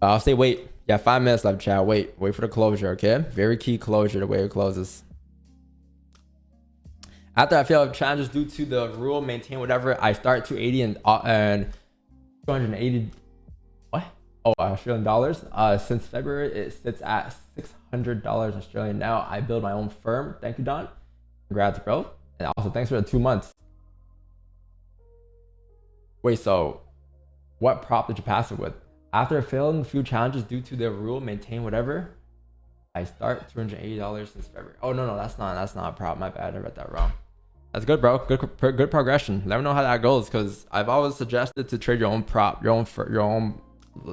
I'll say wait. Yeah, 5 minutes left, chat. Wait for the closure, okay? Very key closure, the way it closes. After I fail challenges due to the rule, maintain whatever, I start 280 and 280. What? Oh, Australian dollars. Since February, it sits at $600 Australian. Now I build my own firm. Thank you, Don. Congrats, bro. And also thanks for the 2 months. Wait, so what prop did you pass it with? After failing a few challenges due to the rule, maintain whatever, I start $280 since February. Oh no, that's not a prop. My bad, I read that wrong. That's good, bro. Good progression. Let me know how that goes, because I've always suggested to trade your own prop, your own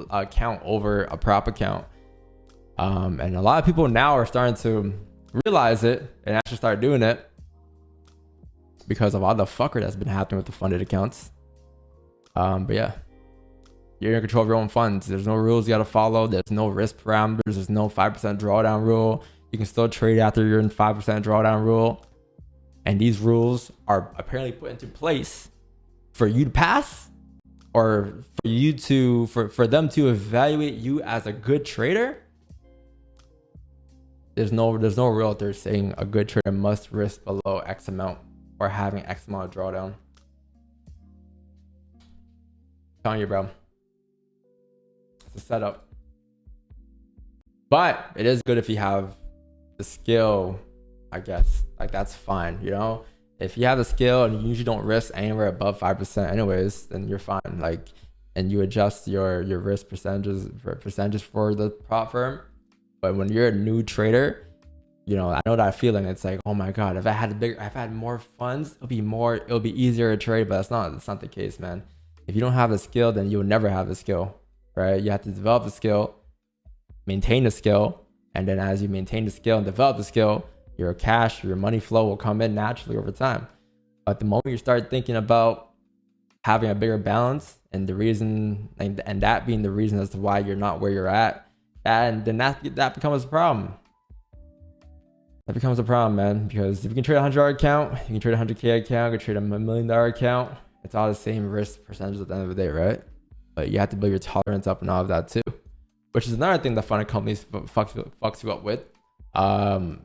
account over a prop account. And a lot of people now are starting to realize it and actually start doing it because of all the fucker that's been happening with the funded accounts. But yeah, you're in control of your own funds. There's no rules you got to follow. There's no risk parameters. There's no 5% drawdown rule. You can still trade after you're in 5% drawdown rule. And these rules are apparently put into place for you to pass, or for you to for them to evaluate you as a good trader. There's no realtor saying a good trader must risk below X amount or having X amount of drawdown. I'm telling you, bro. It's a setup. But it is good if you have the skill, I guess. Like, that's fine, you know? If you have the skill and you usually don't risk anywhere above 5% anyways, then you're fine. Like, and you adjust your risk percentages for the prop firm. But when you're a new trader, you know, I know that feeling. It's like, oh my God, if I had more funds, it'll be easier to trade. But that's not the case, man. If you don't have the skill, then you'll never have the skill, right? You have to develop the skill, maintain the skill, and then as you maintain the skill and develop the skill, your cash, your money flow will come in naturally over time. But the moment you start thinking about having a bigger balance, and the reason, and that being the reason as to why you're not where you're at, and then that becomes a problem. That becomes a problem, man. Because if you can trade a $100 account, you can trade a 100K account, you can trade a $1 million account. It's all the same risk percentage at the end of the day, right? But you have to build your tolerance up and all of that too, which is another thing that funded companies fucks you up with.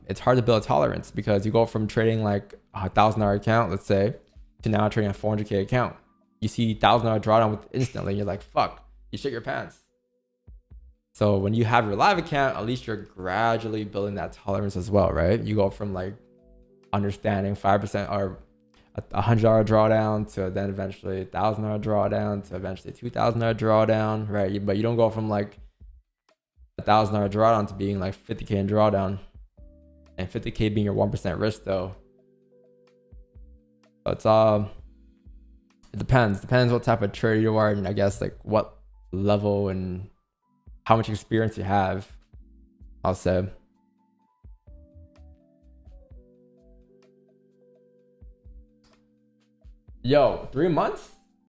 It's hard to build a tolerance because you go from trading like a $1,000 account, let's say, to now trading a 400K account. You see $1,000 drawdown with instantly, you're like, fuck, you shit your pants. So when you have your live account, at least you're gradually building that tolerance as well, right? You go from like understanding 5% or a $100 drawdown to then eventually $1,000 drawdown to eventually $2,000 drawdown, right? But you don't go from like $1,000 drawdown to being like 50K in drawdown, and 50K being your 1% risk though. So it's it depends what type of trader you are, and I guess like what level and how much experience you have, I'll say. Yo, 3 months?